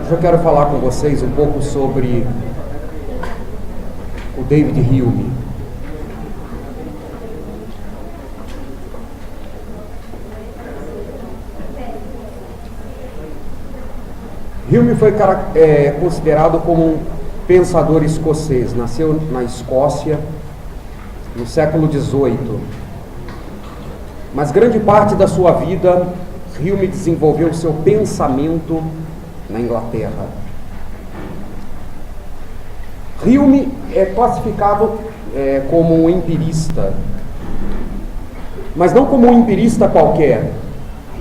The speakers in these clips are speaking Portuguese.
Hoje eu quero falar com vocês um pouco sobre o David Hume. Hume foi considerado como um pensador escocês. Nasceu na Escócia no século XVIII. Mas grande parte da sua vida, Hume desenvolveu seu pensamento na Inglaterra. Hume é classificado como um empirista, mas não como um empirista qualquer.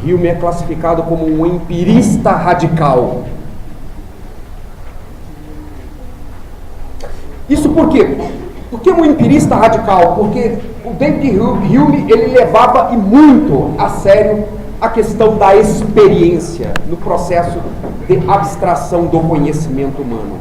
Hume é classificado como um empirista radical. Isso por quê? Por que um empirista radical? Porque o David Hume, ele levava e muito a sério a questão da experiência no processo de abstração do conhecimento humano.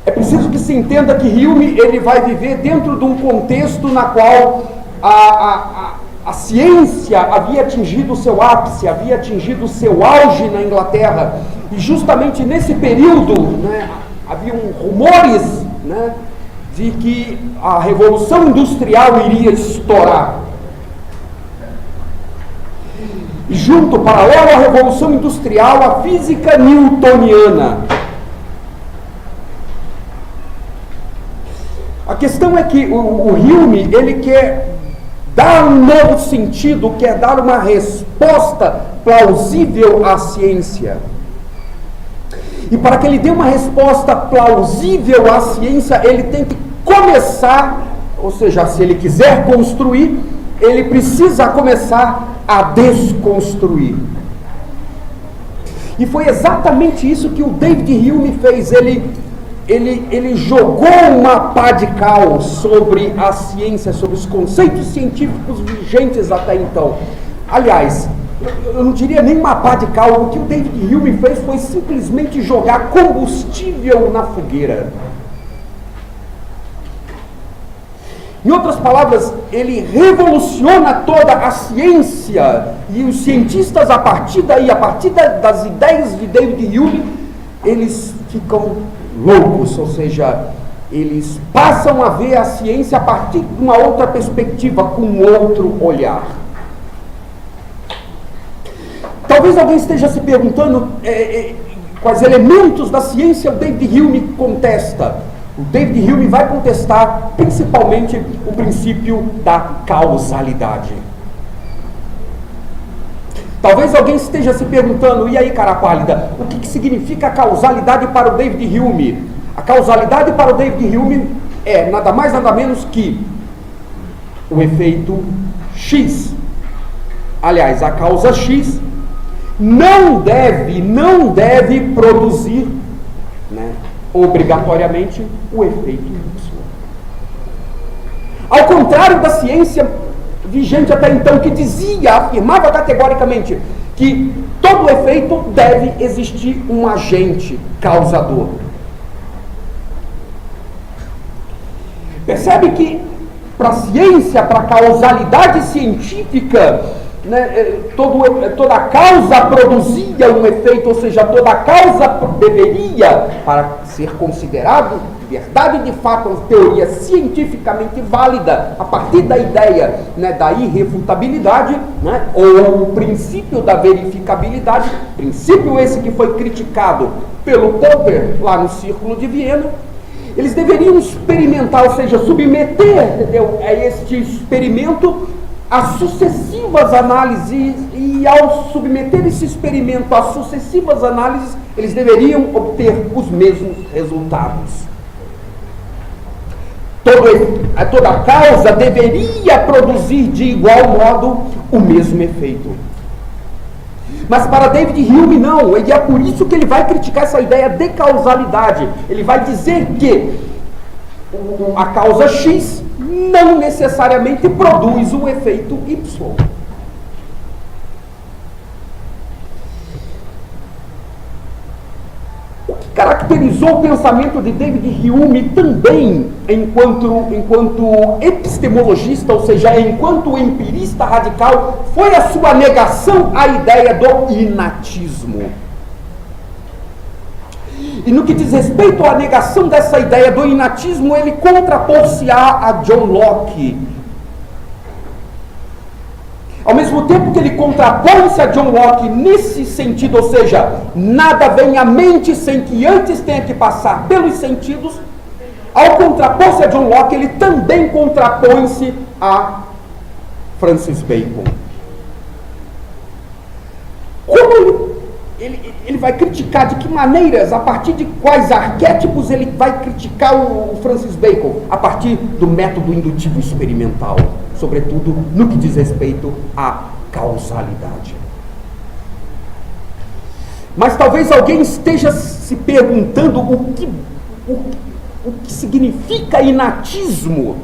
É preciso que se entenda que Hume, ele vai viver dentro de um contexto na qual a ciência havia atingido o seu ápice, havia atingido o seu auge na Inglaterra, e justamente nesse período, haviam rumores, de que a Revolução Industrial iria estourar. E junto, paralelo à Revolução Industrial, a física newtoniana. A questão é que o Hume, ele quer dar um novo sentido, quer dar uma resposta plausível à ciência. E para que ele dê uma resposta plausível à ciência, ele tem que começar, ou seja, se ele quiser construir, ele precisa começar a desconstruir. E foi exatamente isso que o David Hume fez. Ele jogou uma pá de cal sobre a ciência, sobre os conceitos científicos vigentes até então. Aliás, eu não diria nem uma pá de cal. O que o David Hume fez foi simplesmente jogar combustível na fogueira. Em outras palavras, ele revoluciona toda a ciência, e os cientistas, a partir daí, a partir das ideias de David Hume, eles ficam loucos, ou seja, eles passam a ver a ciência a partir de uma outra perspectiva, com outro olhar. Talvez alguém esteja se perguntando quais elementos da ciência o David Hume contesta. O David Hume vai contestar principalmente o princípio da causalidade. Talvez alguém esteja se perguntando, e aí, cara pálida, o que significa a causalidade para o David Hume? A causalidade para o David Hume é nada mais nada menos que o efeito X. Aliás, a causa X não deve produzir, obrigatoriamente, o efeito Y. Ao contrário da ciência vigente até então, que afirmava categoricamente que todo efeito deve existir um agente causador. Percebe que para a ciência, para a causalidade científica, toda causa produzia um efeito, ou seja, toda causa deveria, para ser considerado verdade de fato, uma teoria cientificamente válida, a partir da ideia da irrefutabilidade, ou o princípio da verificabilidade, princípio esse que foi criticado pelo Popper lá no Círculo de Viena. Eles deveriam experimentar, ou seja, submeter a este experimento a sucessivas análises, e ao submeter esse experimento a sucessivas análises, eles deveriam obter os mesmos resultados. Toda causa deveria produzir de igual modo o mesmo efeito. Mas para David Hume não, e é por isso que ele vai criticar essa ideia de causalidade. Ele vai dizer que a causa X não necessariamente produz o efeito Y. O que caracteriza caracterizou o pensamento de David Hume também enquanto epistemologista, ou seja, enquanto empirista radical, foi a sua negação à ideia do inatismo. E no que diz respeito à negação dessa ideia do inatismo, ele contrapôs-se-á a John Locke. Ao mesmo tempo que ele contrapõe-se a John Locke nesse sentido, ou seja, nada vem à mente sem que antes tenha que passar pelos sentidos, ao contrapor-se a John Locke, ele também contrapõe-se a Francis Bacon. Como ele vai criticar, de que maneiras, a partir de quais arquétipos ele vai criticar o Francis Bacon? A partir do método indutivo experimental, sobretudo no que diz respeito à causalidade. Mas talvez alguém esteja se perguntando o que significa inatismo.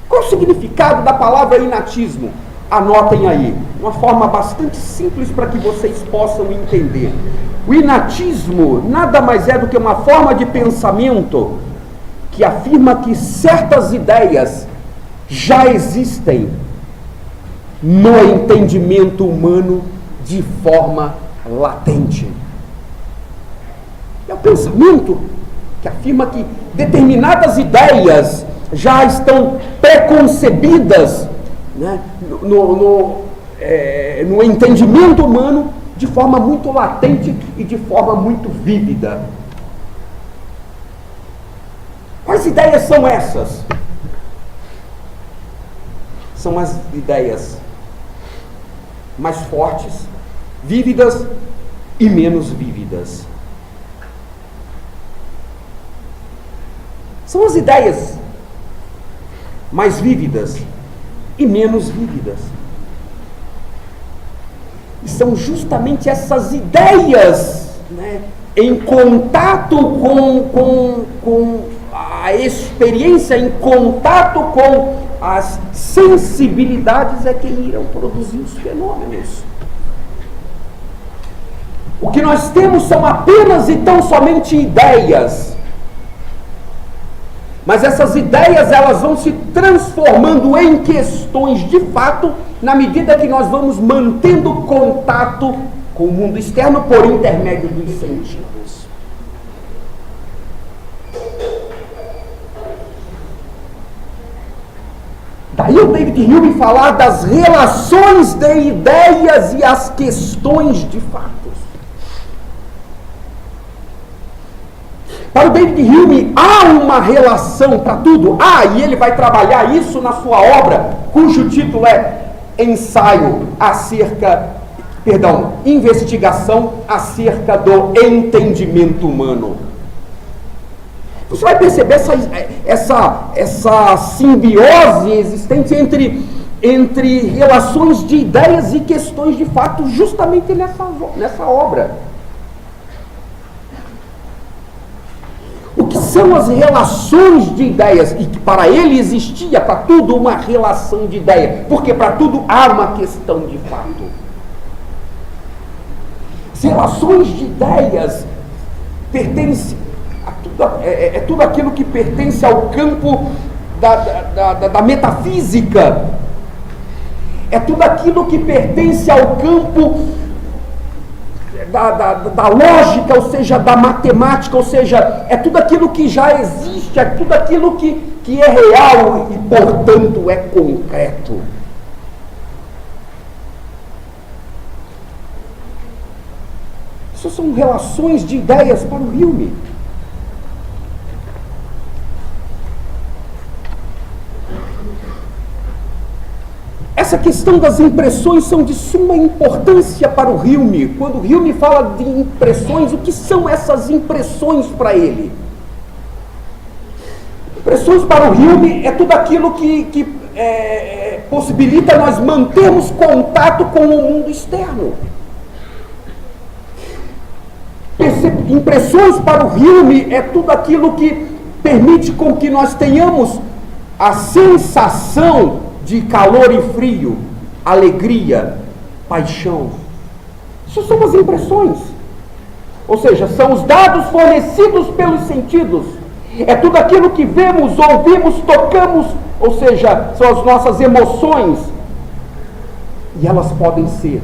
Qual o significado da palavra inatismo? Anotem aí, uma forma bastante simples para que vocês possam entender. O inatismo nada mais é do que uma forma de pensamento que afirma que certas ideias já existem no entendimento humano de forma latente. É o pensamento que afirma que determinadas ideias já estão preconcebidas, né, no entendimento humano de forma muito latente e de forma muito vívida. Quais ideias são essas? São as ideias mais fortes, vívidas e menos vívidas. São as ideias mais vívidas e menos vívidas. E são justamente essas ideias, né, em contato com a experiência, em contato com as sensibilidades, é que irão produzir os fenômenos. O que nós temos são apenas e tão somente ideias. Mas essas ideias, elas vão se transformando em questões de fato, na medida que nós vamos mantendo contato com o mundo externo por intermédio dos sentidos. Daí o David Hume falar das relações de ideias e as questões de fatos. Para o David Hume, há uma relação para tudo. E ele vai trabalhar isso na sua obra, cujo título é Investigação acerca do entendimento humano. Você vai perceber essa simbiose existente entre relações de ideias e questões de fato, justamente nessa obra. O que são as relações de ideias? E que para ele existia, para tudo, uma relação de ideia. Porque para tudo há uma questão de fato. As relações de ideias pertencem a tudo, é tudo aquilo que pertence ao campo da metafísica. É tudo aquilo que pertence ao campo da lógica, ou seja, da matemática, ou seja, é tudo aquilo que já existe, é tudo aquilo que é real e, portanto, é concreto. Isso são relações de ideias para o Hume. Essa questão das impressões são de suma importância para o Hume. Quando o Hume fala de impressões, o que são essas impressões para ele? Impressões para o Hume é tudo aquilo que possibilita nós mantermos contato com o mundo externo. Impressões para o Hume é tudo aquilo que permite com que nós tenhamos a sensação de calor e frio, alegria, paixão. Isso são as impressões. Ou seja, são os dados fornecidos pelos sentidos. É tudo aquilo que vemos, ouvimos, tocamos, ou seja, são as nossas emoções. E elas podem ser,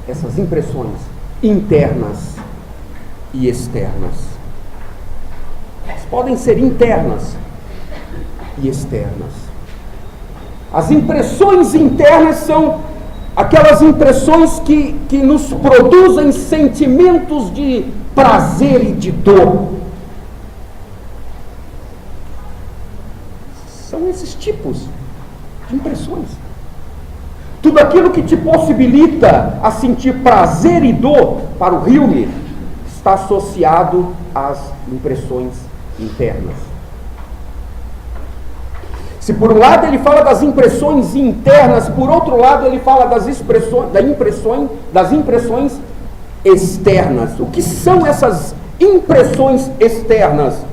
essas impressões, internas e externas. Elas podem ser internas e externas. As impressões internas são aquelas impressões que nos produzem sentimentos de prazer e de dor. São esses tipos de impressões. Tudo aquilo que te possibilita a sentir prazer e dor, para o Hume, está associado às impressões internas. Se por um lado ele fala das impressões internas, por outro lado ele fala das impressões externas. O que são essas impressões externas?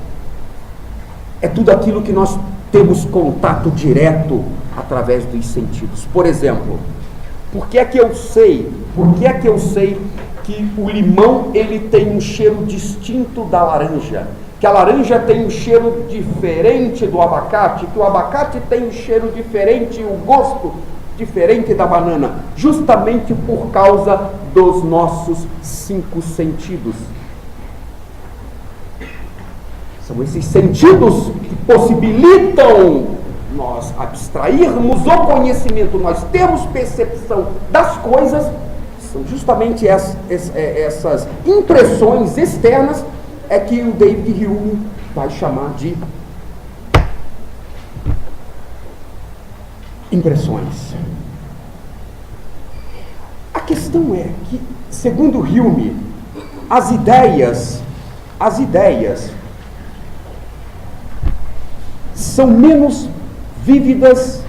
É tudo aquilo que nós temos contato direto através dos sentidos. Por exemplo, por que é que eu sei que o limão ele tem um cheiro distinto da laranja? Que a laranja tem um cheiro diferente do abacate, que o abacate tem um cheiro diferente e o gosto diferente da banana, justamente por causa dos nossos 5 sentidos. São esses sentidos que possibilitam nós abstrairmos o conhecimento, nós temos percepção das coisas, são justamente essas impressões externas é que o David Hume vai chamar de impressões. A questão é que, segundo Hume, as ideias são menos vívidas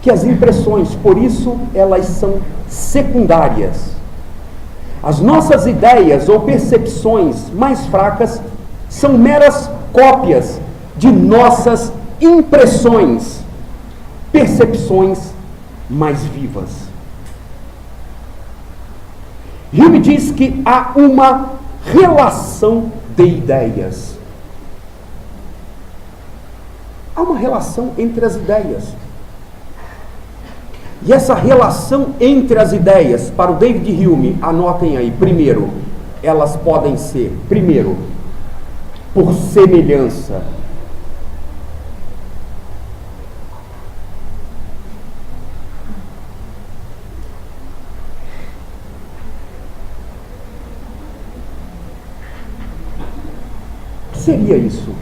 que as impressões, por isso elas são secundárias. As nossas ideias ou percepções mais fracas são meras cópias de nossas impressões, percepções mais vivas. Hume diz que há uma relação de ideias. Há uma relação entre as ideias. E essa relação entre as ideias, para o David Hume, anotem aí, primeiro, elas podem ser, primeiro, por semelhança. O que seria isso?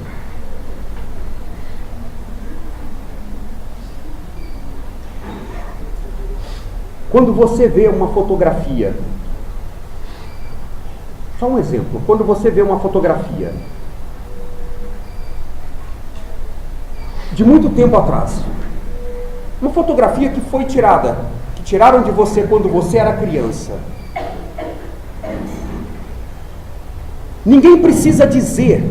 Quando você vê uma fotografia, só um exemplo, quando você vê uma fotografia de muito tempo atrás, uma fotografia que foi tirada, que tiraram de você quando você era criança, ninguém precisa dizer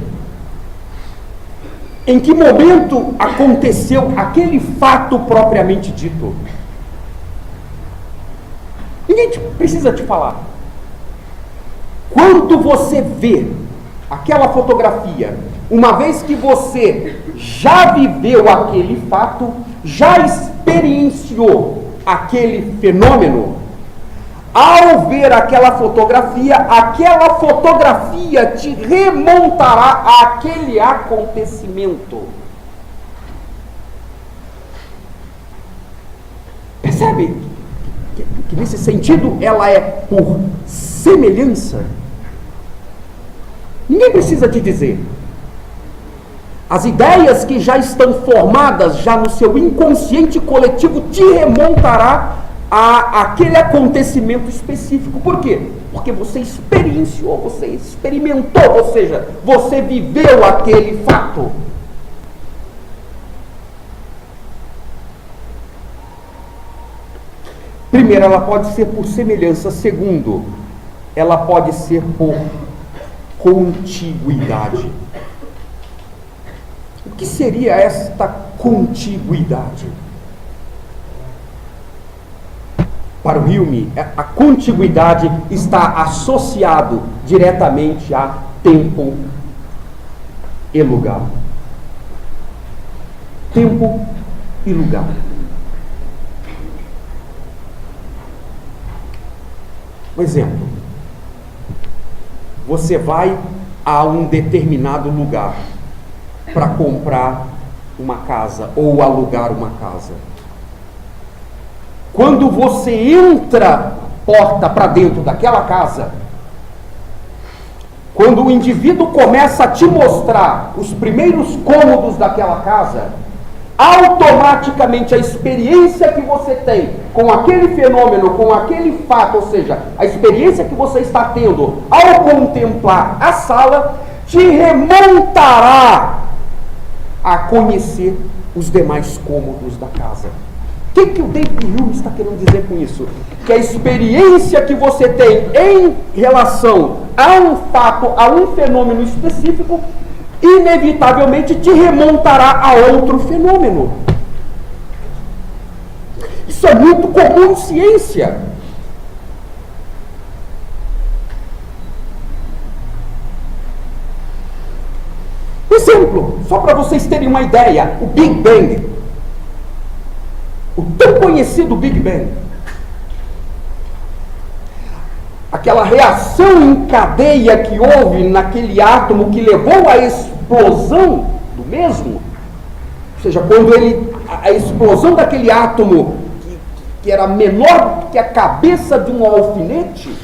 em que momento aconteceu aquele fato propriamente dito. Ninguém precisa te falar. Quando você vê aquela fotografia, uma vez que você já viveu aquele fato, já experienciou aquele fenômeno, ao ver aquela fotografia te remontará àquele acontecimento. Percebe? Que nesse sentido ela é por semelhança. Ninguém precisa te dizer. As ideias que já estão formadas já no seu inconsciente coletivo te remontará a aquele acontecimento específico. Por quê? Porque você experienciou, você experimentou, ou seja, você viveu aquele fato. Primeiro, ela pode ser por semelhança. Segundo, ela pode ser por contiguidade. O que seria esta contiguidade? Para o Hume, a contiguidade está associado diretamente a tempo e lugar. Tempo e lugar. Um exemplo. Você vai a um determinado lugar para comprar uma casa ou alugar uma casa. Quando você entra porta para dentro daquela casa, quando o indivíduo começa a te mostrar os primeiros cômodos daquela casa, automaticamente a experiência que você tem com aquele fenômeno, com aquele fato, ou seja, a experiência que você está tendo ao contemplar a sala, te remontará a conhecer os demais cômodos da casa. O que o David Hume está querendo dizer com isso? Que a experiência que você tem em relação a um fato, a um fenômeno específico, inevitavelmente te remontará a outro fenômeno. Isso é muito comum em ciência. Exemplo, só para vocês terem uma ideia, o Big Bang. O tão conhecido Big Bang. Aquela reação em cadeia que houve naquele átomo que levou à explosão do mesmo. Ou seja, quando a explosão daquele átomo que era menor que a cabeça de um alfinete,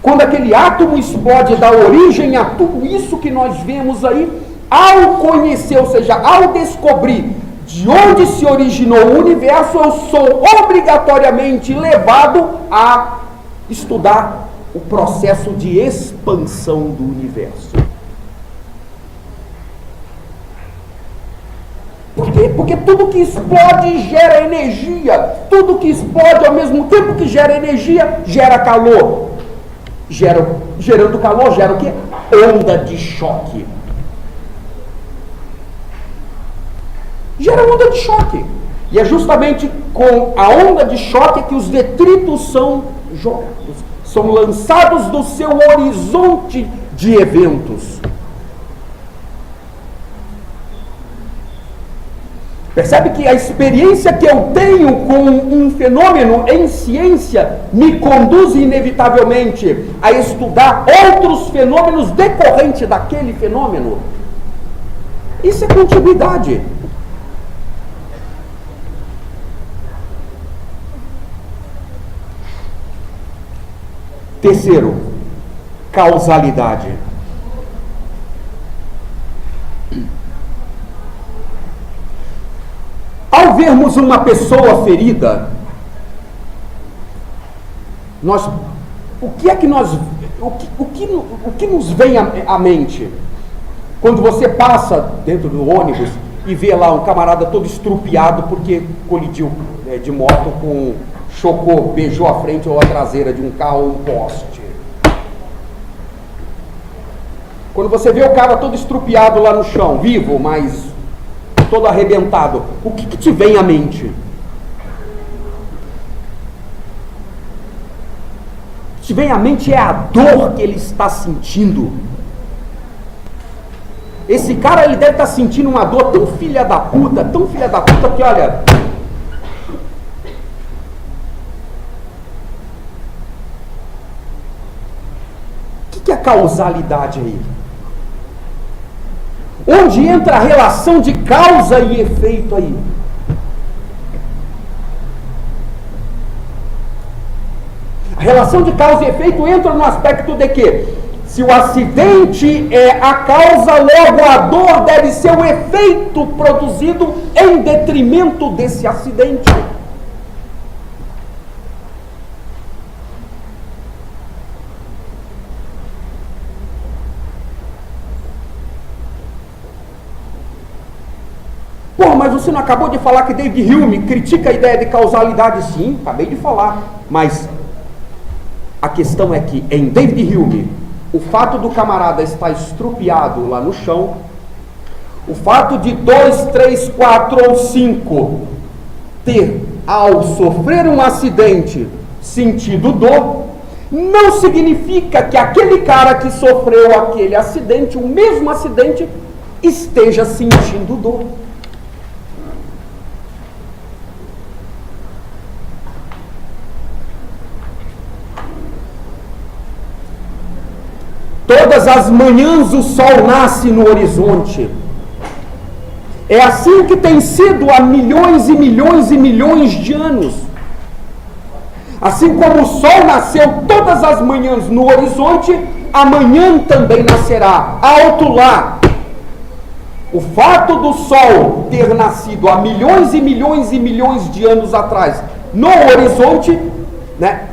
quando aquele átomo explode e dá origem a tudo isso que nós vemos aí, ao conhecer, ou seja, ao descobrir de onde se originou o universo, eu sou obrigatoriamente levado a estudar o processo de expansão do universo. Por quê? Porque tudo que explode gera energia. Tudo que explode ao mesmo tempo que gera energia, gera calor. Gerando calor, gera o quê? Onda de choque. Gera onda de choque. E é justamente com a onda de choque que os detritos são jogados, são lançados do seu horizonte de eventos. Percebe que a experiência que eu tenho com um fenômeno em ciência me conduz inevitavelmente a estudar outros fenômenos decorrentes daquele fenômeno. Isso é contiguidade. Terceiro, causalidade. Ao vermos uma pessoa ferida, o que nos vem à mente? Quando você passa dentro do ônibus e vê lá um camarada todo estrupiado porque colidiu de moto chocou, beijou a frente ou a traseira de um carro ou um poste. Quando você vê o cara todo estrupiado lá no chão, vivo, mas todo arrebentado, o que te vem à mente? O que te vem à mente é a dor que ele está sentindo. Esse cara, ele deve estar sentindo uma dor tão filha da puta que, olha... O que é a causalidade aí? Onde entra a relação de causa e efeito aí? A relação de causa e efeito entra no aspecto de que, se o acidente é a causa, logo a dor deve ser o efeito produzido em detrimento desse acidente. Pô, mas você não acabou de falar que David Hume critica a ideia de causalidade? Sim, acabei de falar. Mas a questão é que em David Hume, o fato do camarada estar estrupiado lá no chão, o fato de 2, 3, 4 ou 5 ter ao sofrer um acidente, sentido dor, não significa que aquele cara que sofreu aquele acidente, o mesmo acidente, esteja sentindo dor. Todas as manhãs o sol nasce no horizonte. É assim que tem sido há milhões e milhões e milhões de anos. Assim como o sol nasceu todas as manhãs no horizonte, amanhã também nascerá alto lá. O fato do sol ter nascido há milhões e milhões e milhões de anos atrás no horizonte, né,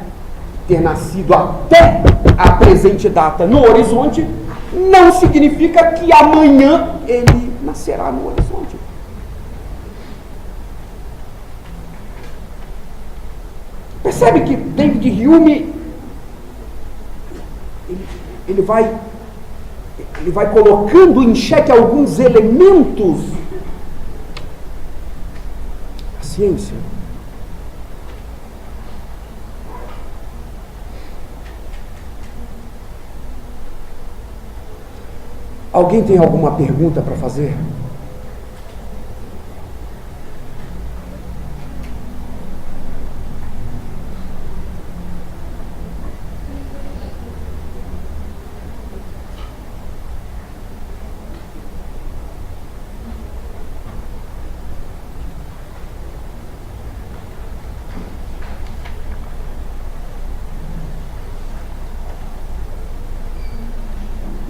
ter nascido até a presente data no horizonte, não significa que amanhã ele nascerá no horizonte. Percebe que David Hume ele vai colocando em xeque alguns elementos da ciência. Alguém tem alguma pergunta para fazer?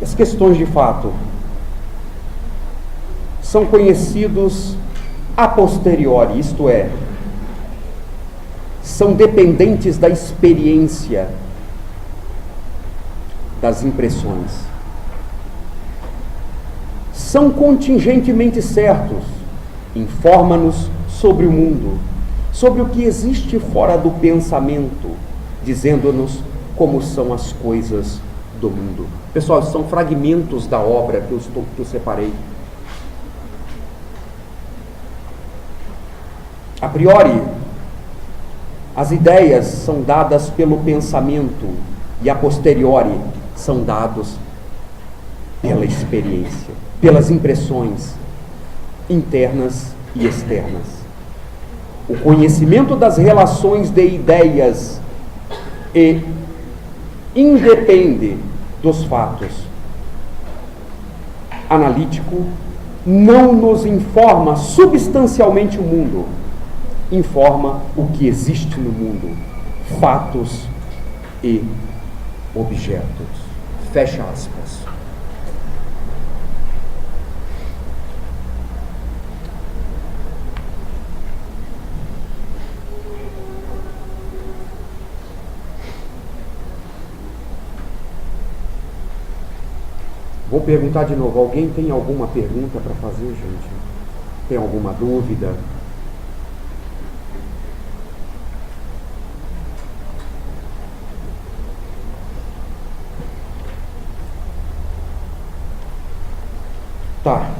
As questões de fato são conhecidos a posteriori, isto é, são dependentes da experiência, das impressões. São contingentemente certos, informa-nos sobre o mundo, sobre o que existe fora do pensamento, dizendo-nos como são as coisas do mundo. Pessoal, são fragmentos da obra que eu separei. A priori, as ideias são dadas pelo pensamento e a posteriori são dados pela experiência, pelas impressões internas e externas. O conhecimento das relações de ideias independe dos fatos. Analítico não nos informa substancialmente o mundo, informa o que existe no mundo, fatos e objetos. Fecha aspas. Vou perguntar de novo, alguém tem alguma pergunta para fazer, gente? Tem alguma dúvida? Tá.